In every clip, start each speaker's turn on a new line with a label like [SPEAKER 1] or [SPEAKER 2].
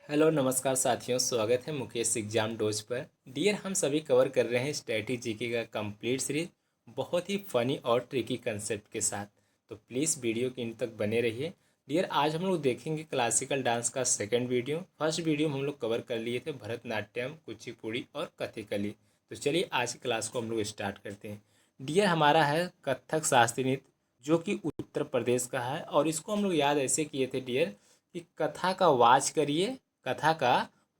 [SPEAKER 1] Hello नमस्कार साथियों, स्वागत है मुकेश एग्जाम डोज पर। डियर, हम सभी कवर कर रहे हैं स्टैटिक जीके का कंप्लीट सीरीज बहुत ही फनी और ट्रिकी कंसेप्ट के साथ। तो प्लीज़ वीडियो के इन तक बने रहिए। डियर, आज हम लोग देखेंगे क्लासिकल डांस का सेकंड वीडियो। फर्स्ट वीडियो में हम लोग कवर कर लिए थे भरतनाट्यम, कुचिपुड़ी और कथकली। तो चलिए आज की क्लास को हम लोग स्टार्ट करते हैं। डियर, हमारा है कथक शास्त्रीय नृत्य, जो कि उत्तर प्रदेश का है। और इसको हम लोग याद ऐसे किए थे डियर कि कथा का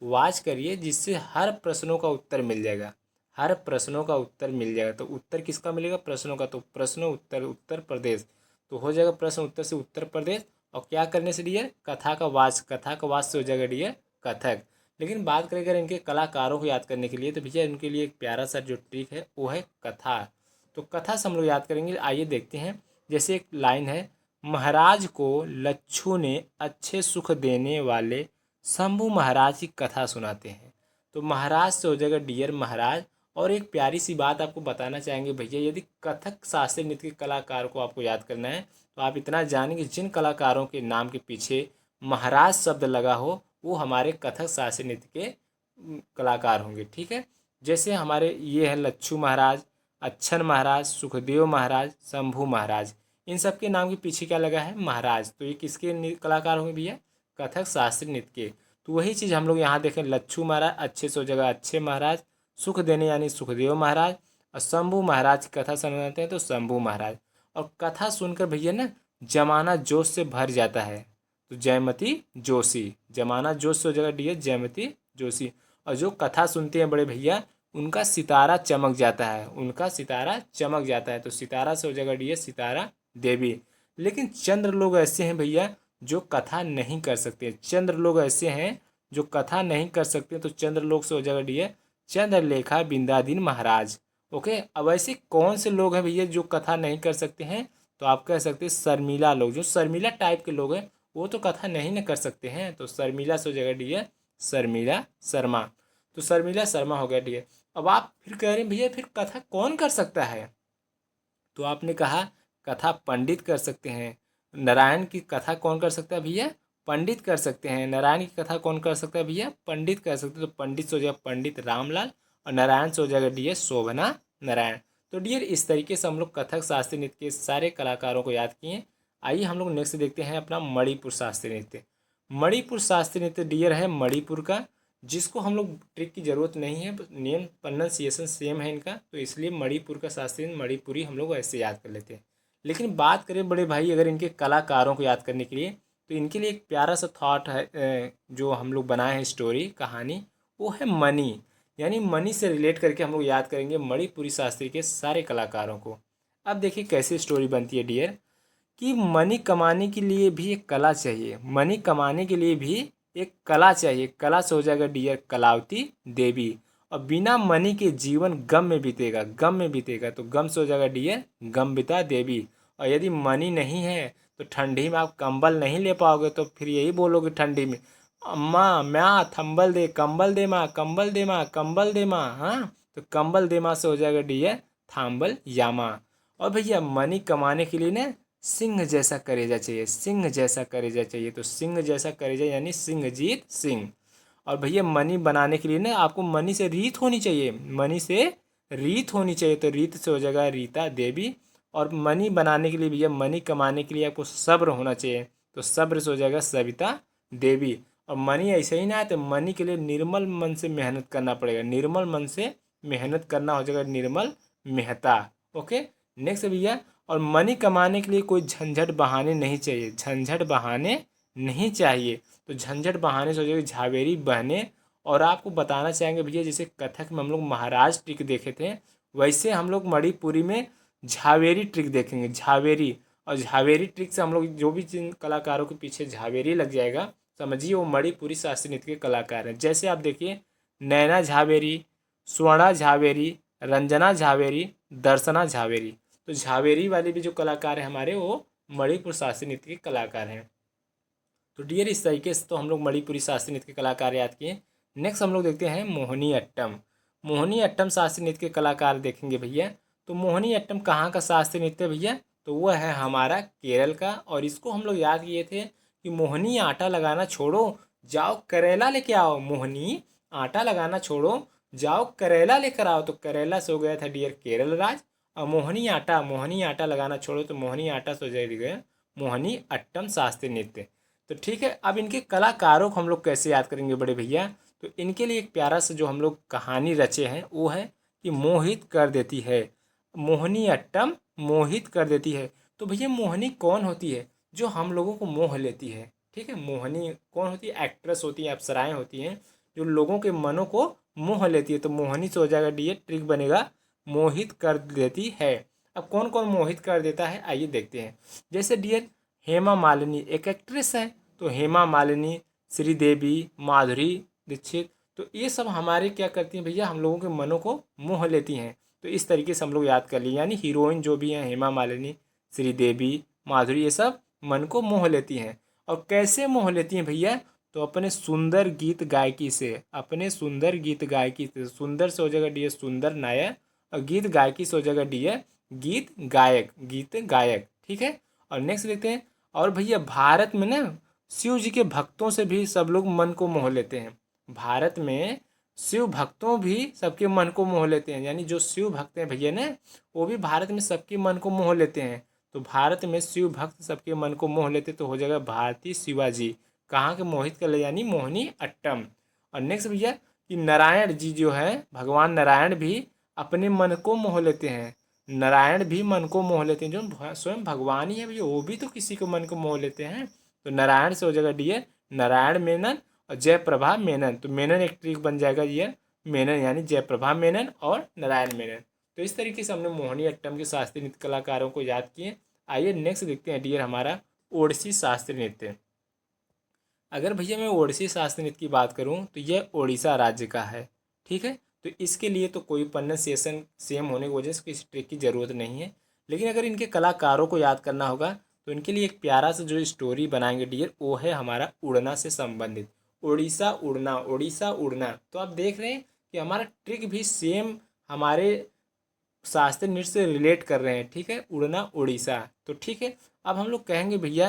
[SPEAKER 1] वाच करिए, जिससे हर प्रश्नों का उत्तर मिल जाएगा। हर प्रश्नों का उत्तर मिल जाएगा। तो उत्तर किसका मिलेगा? प्रश्नों का। तो प्रश्न उत्तर उत्तर प्रदेश, तो हो जाएगा प्रश्न उत्तर से उत्तर प्रदेश। और क्या करने से डियर? कथा का वाच से हो जाएगा डियर कथक। लेकिन बात करें अगर इनके कलाकारों को याद करने के लिए, तो भैया इनके लिए एक प्यारा सा जो ट्रिक है वो है कथा। तो कथा से हम लोग याद करेंगे। आइए देखते हैं। जैसे एक लाइन है, महाराज को लच्छू ने अच्छे सुख देने वाले शंभू महाराज की कथा सुनाते हैं। तो महाराज से हो जाएगा डियर महाराज। और एक प्यारी सी बात आपको बताना चाहेंगे भैया, यदि कथक शास्त्रीय नृत्य के कलाकार को आपको याद करना है, तो आप इतना जानेंगे जिन कलाकारों के नाम के पीछे महाराज शब्द लगा हो वो हमारे कथक शास्त्रीय नृत्य के कलाकार होंगे। ठीक है। जैसे हमारे ये हैं लच्छू महाराज, अच्छन महाराज, सुखदेव महाराज, शंभू महाराज। इन सब के नाम के पीछे क्या लगा है? महाराज। तो ये किसके कलाकार होंगे भैया? कथक शास्त्रीय नृत्य के। तो वही चीज़ हम लोग यहाँ देखें, लच्छू महाराज अच्छे से हो जाएगा अच्छे महाराज, सुख देने यानी सुखदेव महाराज, और शंभू महाराज की कथा सुनाते हैं तो शंभू महाराज। और कथा सुनकर भैया ना जमाना जोश से भर जाता है। तो जयमती जोशी, जमाना जोश से हो जाएगा डी जयमती जोशी। और जो कथा सुनते हैं बड़े भैया, उनका सितारा चमक जाता है, उनका सितारा चमक जाता है। तो सितारा से हो जाएगा डी सितारा देवी। लेकिन चंद्र लोग ऐसे हैं भैया जो कथा नहीं कर सकते। चंद्र लोग ऐसे हैं जो कथा नहीं कर सकते। तो चंद्र लोग से हो जाएगा डी चंद्रलेखा बिंदादीन महाराज। ओके। अब ऐसे कौन से लोग हैं भैया जो कथा नहीं कर सकते हैं? तो आप कह सकते हैं शर्मिला लोग, जो शर्मिला टाइप के लोग हैं वो तो कथा नहीं न कर सकते हैं। तो शर्मिला से हो जाएगा डी शर्मिला शर्मा। तो शर्मिला शर्मा हो गया डी। अब आप फिर कह रहे हैं भैया फिर कथा कौन कर सकता है? तो आपने कहा कथा पंडित कर सकते हैं। नारायण की कथा कौन कर सकता है भैया? पंडित कर सकते हैं। नारायण की कथा कौन कर सकता है भैया? पंडित कर सकते हैं। तो पंडित से हो जाएगा पंडित रामलाल, और नारायण से हो जाएगा डी शोभना नारायण। तो डियर, इस तरीके से हम लोग कथक शास्त्रीय नृत्य के सारे कलाकारों को याद किए। आइए हम लोग नेक्स्ट देखते हैं अपना मणिपुर शास्त्रीय नृत्य। मणिपुर शास्त्रीय नृत्य डियर है मणिपुर का, जिसको हम लोग ट्रिक की ज़रूरत नहीं है, नेम प्रोनाउंसिएशन सेम है इनका, तो इसलिए मणिपुर का शास्त्रीय मणिपुरी हम लोग ऐसे याद कर लेते हैं। लेकिन बात करें बड़े भाई अगर इनके कलाकारों को याद करने के लिए, तो इनके लिए एक प्यारा सा थॉट है, जो हम लोग बनाए हैं स्टोरी कहानी, वो है मनी। यानी मनी से रिलेट करके हम लोग याद करेंगे मणिपुरी शास्त्री के सारे कलाकारों को। अब देखिए कैसे स्टोरी बनती है डियर, कि मनी कमाने के लिए भी एक कला चाहिए। मनी कमाने के लिए भी एक कला चाहिए। कला से हो जाएगा डियर कलावती देवी। और बिना मनी के जीवन गम में बीतेगा, गम में बीतेगा। तो गम से हो जाएगा डियर गम्बिता देवी। और यदि मनी नहीं है तो ठंडी में आप कंबल नहीं ले पाओगे, तो फिर यही बोलोगे ठंडी में, अम्मा माँ थम्बल दे, कंबल दे माँ, कंबल दे माँ, कंबल दे माँ। हाँ, तो कंबल दे माँ से हो जाएगा डियर थाम्बल यामा। और भैया मनी कमाने के लिए ना सिंह जैसा करेजा चाहिए, सिंह जैसा करेजा चाहिए। तो सिंह जैसा करेजा यानी सिंहजीत सिंह। और भैया मनी बनाने के लिए ना आपको मनी से रीत होनी चाहिए, मनी से रीत होनी चाहिए। तो रीत से हो जाएगा रीता देवी। और मनी बनाने के लिए भैया, मनी कमाने के लिए आपको सब्र होना चाहिए। तो सब्र से हो जाएगा सविता देवी। और मनी ऐसे ही ना है, तो मनी के लिए निर्मल मन से मेहनत करना पड़ेगा, निर्मल मन से मेहनत करना हो जाएगा निर्मल मेहता। ओके। नेक्स्ट भैया, और मनी कमाने के लिए कोई झंझट बहाने नहीं चाहिए, झंझट बहाने नहीं चाहिए। तो झंझट बहाने से हो जाएगी झावेरी बहने। और आपको बताना चाहेंगे भैया, जैसे कथक में हम लोग महाराज ट्रिक देखे थे, वैसे हम लोग मणिपुरी में झावेरी ट्रिक देखेंगे, झावेरी। और झावेरी ट्रिक से हम लोग जो भी जिन कलाकारों के पीछे झावेरी लग जाएगा, समझिए वो मणिपुरी शास्त्रीय नृत्य के कलाकार हैं। जैसे आप देखिए, नैना झावेरी, स्वर्णा झावेरी, रंजना झावेरी, दर्शना झावेरी। तो झावेरी वाले भी जो कलाकार हैं हमारे, वो मणिपुर शास्त्रीय नृत्य के कलाकार हैं। तो डियर, इस तरीके से तो हम लोग मणिपुरी शास्त्रीय नृत्य के कलाकार याद किए। नेक्स्ट हम लोग देखते हैं मोहिनी अट्टम। मोहिनी अट्टम शास्त्रीय नृत्य के कलाकार देखेंगे भैया। तो मोहिनी अट्टम कहाँ का शास्त्रीय नृत्य भैया? तो वह है हमारा केरल का। और इसको हम लोग याद किए थे कि मोहिनी आटा लगाना छोड़ो, जाओ करेला लेके आओ। मोहनी आटा लगाना छोड़ो, जाओ करेला लेकर आओ। तो करेला से हो गया था डियर केरल राज। और मोहनी आटा लगाना छोड़ो तो मोहनी आटा से हो जाएगा मोहनी अट्टम शास्त्रीय नृत्य। तो ठीक है, अब इनके कलाकारों को हम लोग कैसे याद करेंगे बड़े भैया। तो इनके लिए एक प्यारा सा जो हम लोग कहानी रचे हैं वो है कि मोहित कर देती है। मोहनी अट्टम मोहित कर देती है। तो भैया मोहनी कौन होती है? जो हम लोगों को मोह लेती है। ठीक है, मोहनी कौन होती है? एक्ट्रेस होती है, अप्सराएं होती हैं जो लोगों के मनों को मोह लेती है। तो मोहनी से हो जाएगा डी, ट्रिक बनेगा मोहित कर देती है। अब कौन कौन मोहित कर देता है आइए देखते हैं। जैसे डियर हेमा मालिनी एक एक्ट्रेस है, तो हेमा मालिनी, श्रीदेवी, माधुरी दीक्षित, तो ये सब हमारे क्या करती हैं भैया, हम लोगों के मनों को मोह लेती हैं। तो इस तरीके से हम लोग याद कर लिए, यानी हीरोइन जो भी हैं हेमा मालिनी, श्रीदेवी, माधुरी, ये सब मन को मोह लेती हैं। और कैसे मोह लेती हैं भैया? तो अपने सुंदर गीत गायकी से, अपने सुंदर गीत गायकी से। सुंदर से हो जाएगा डी सुंदर नायक, और गीत गायकी से हो जाएगा डी गीत गायक, गीत गायक। ठीक है, और नेक्स्ट देखते हैं। और भैया भारत में ना शिव जी के भक्तों से भी सब लोग मन को मोह लेते हैं। भारत में शिव भक्तों भी सबके मन को मोह लेते हैं, यानी जो शिव भक्त हैं भैया ना, वो भी भारत में सबके मन को मोह लेते हैं। तो भारत में शिव भक्त सबके मन को मोह लेते, तो हो जाएगा भारतीय शिवाजी। कहाँ के मोहित कर ले, यानी मोहिनी अट्टम। और नेक्स्ट भैया कि नारायण जी जो है, भगवान नारायण भी अपने मन को मोह लेते हैं। नारायण भी मन को मोह लेते हैं, जो स्वयं भगवान ही है भैया, वो भी तो किसी को मन को मोह लेते हैं। तो नारायण से हो जाएगा डी नारायण मेनन और जयप्रभा मेनन। तो मेनन एक ट्रिक बन जाएगा ये, मेनन यानी जयप्रभा मेनन और नारायण मेनन। तो इस तरीके से हमने मोहिनी अट्टम के शास्त्रीय नृत्य कलाकारों को याद किए। आइए नेक्स्ट देखते हैं डियर हमारा ओडिसी शास्त्रीय नृत्य। अगर भैया मैं ओडिसी शास्त्रीय नृत्य की बात करूं तो यह ओडिशा राज्य का है। ठीक है, तो इसके लिए तो कोई प्रोनाउंसिएशन सेम होने की वजह से किसी ट्रिक की ज़रूरत नहीं है। लेकिन अगर इनके कलाकारों को याद करना होगा तो इनके लिए एक प्यारा सा जो स्टोरी बनाएंगे डियर, वो है हमारा उड़ना से संबंधित। उड़ीसा उड़ना, उड़ीसा उड़ना। तो आप देख रहे हैं कि हमारा ट्रिक भी सेम हमारे शास्त्रीय नृत्य से रिलेट कर रहे हैं। ठीक है, उड़ना उड़ीसा। तो ठीक है, अब हम लोग कहेंगे भैया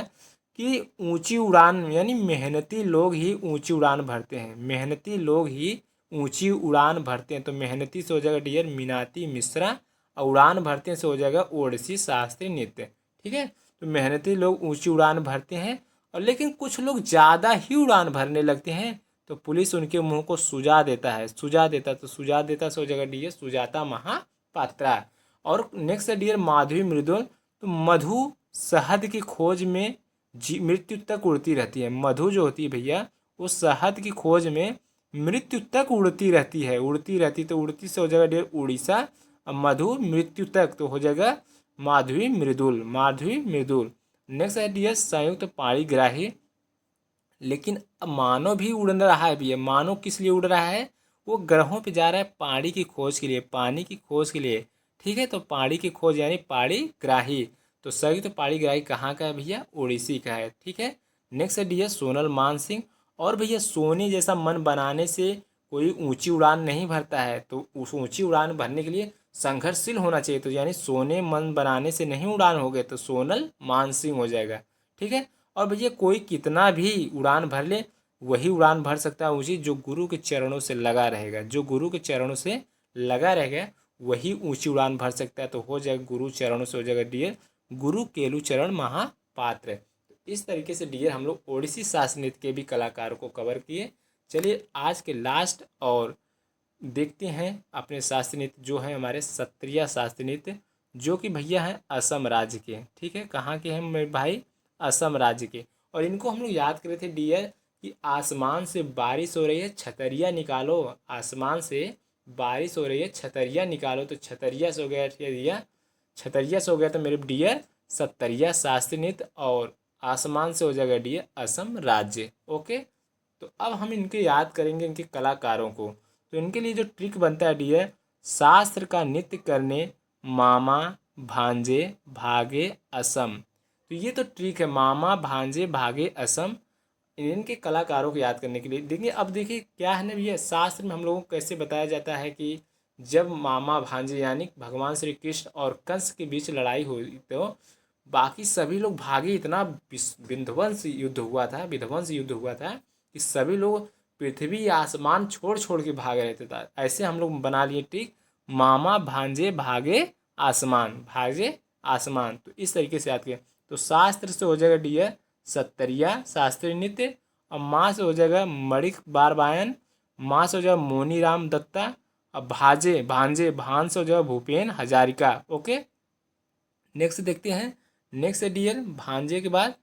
[SPEAKER 1] कि ऊंची उड़ान, यानी मेहनती लोग ही ऊंची उड़ान भरते हैं। मेहनती लोग ही ऊंची उड़ान भरते हैं। तो मेहनती से हो जाएगा डियर मीनाती मिश्रा, और उड़ान भरते हैं से हो जाएगा ओडिसी शास्त्रीय नृत्य। ठीक है, तो मेहनती लोग ऊंची उड़ान भरते हैं, और लेकिन कुछ लोग ज़्यादा ही उड़ान भरने लगते हैं तो पुलिस उनके मुंह को सुझा देता है, सुझा देता। तो सुझा देता से हो जाएगा डियर सुजाता महापात्रा। और नेक्स्ट है डियर माधवी मृदुल। तो मधु शहद की खोज में मृत्यु तक उड़ती रहती है। मधु जो होती है भैया, वो शहद की खोज में मृत्यु तक उड़ती रहती है, उड़ती रहती। तो उड़ती से हो जाएगा डियर उड़ीसा, और मधु मृत्यु तक तो हो जाएगा माधवी मृदुल, माधवी मृदुल। नेक्स्ट है डियर संयुक्त पाणिग्राही। लेकिन अब मानव भी उड़ रहा है भैया। मानव किस लिए उड़ रहा है? वो ग्रहों पे जा रहा है पानी की खोज के लिए, पानी की खोज के लिए। ठीक है, तो पानी की खोज यानी पाणिग्राही। तो संयुक्त पाणिग्राही कहाँ का है भैया? उड़ीसी का है। ठीक है, नेक्स्ट है डी सोनल मान सिंह। और भैया सोने जैसा मन बनाने से कोई ऊंची उड़ान नहीं भरता है। तो उस ऊंची उड़ान भरने के लिए संघर्षशील होना चाहिए। तो यानी सोने मन बनाने से नहीं उड़ान हो गए, तो सोनल मान सिंह हो जाएगा। ठीक है, और भैया कोई कितना भी उड़ान भर ले, वही उड़ान भर सकता है ऊँची जो गुरु के चरणों से लगा रहेगा। जो गुरु के चरणों से लगा रहेगा वही ऊंची उड़ान भर सकता है। तो हो जाएगा गुरु चरणों से हो जाएगा डियर गुरु केलु चरण महापात्र। तो इस तरीके से डियर हम लोग ओडिसी शास्त्रीय नृत्य के भी कलाकारों को कवर किए। चलिए आज के लास्ट और देखते हैं अपने शास्त्रीय नृत्य जो है हमारे सत्रिया शास्त्रीय नृत्य, जो कि भैया हैं असम राज्य के। ठीक है, कहाँ के हैं मेरे भाई? असम राज्य के। और इनको हम लोग याद कर रहे थे डियर कि आसमान से बारिश हो रही है छतरिया निकालो, आसमान से बारिश हो रही है छतरिया निकालो। तो छतरिया से हो गया डियर, छतरिया से हो गया तो मेरे डियर सत्तरिया शास्त्रीय नृत्य, और आसमान से हो जाएगा डियर असम राज्य। ओके, तो अब हम इनके याद करेंगे इनके कलाकारों को। तो इनके लिए जो ट्रिक बनता है डियर, शास्त्र का नृत्य करने मामा भांजे भागे असम। तो ये तो ट्रिक है, मामा भांजे भागे असम। इनके कलाकारों को याद करने के लिए देखिए, अब देखिए क्या है ना भैया, शास्त्र में हम लोगों को कैसे बताया जाता है कि जब मामा भांजे यानी भगवान श्री कृष्ण और कंस के बीच लड़ाई हुई तो बाकी सभी लोग भागे। इतना विध्वंस युद्ध हुआ था, विध्वंस युद्ध हुआ था कि सभी लोग पृथ्वी आसमान छोड़ छोड़ के भाग रहे थे। ऐसे हम लोग बना लिए ट्रिक, मामा भांजे भागे आसमान, भागे आसमान। तो इस तरीके से याद किया। तो शास्त्र से हो जाएगा डियर सत्तरिया शास्त्रीय नृत्य, और माँ से हो जाएगा मणिक बारबायन, माँ से हो जाएगा मोनी राम दत्ता, अब भाजे भांजे भान से हो जाएगा भूपेन हजारिका। ओके, नेक्स्ट देखते हैं। नेक्स्ट है डियर भांजे के बाद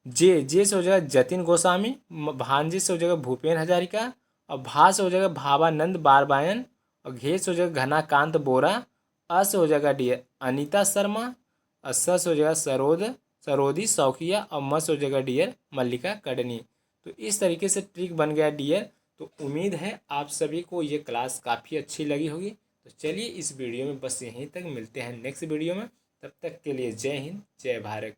[SPEAKER 1] जे से हो जाएगा जतिन गोस्वामी, भांजे से हो जाएगा भूपेन हजारिका, और भा से हो जाएगा भावानंद बारबायन, और घे से हो जाएगा घनाकांत बोरा, अ से हो जाएगा डियर अनीता शर्मा, और स से हो जाएगा सरोदी शौकिया, और म से हो जाएगा डियर मल्लिका कर्डनी। तो इस तरीके से ट्रिक बन गया डियर। तो उम्मीद है आप सभी को ये क्लास काफ़ी अच्छी लगी होगी। तो चलिए इस वीडियो में बस यहीं तक, मिलते हैं नेक्स्ट वीडियो में। तब तक के लिए जय हिंद जय भारत।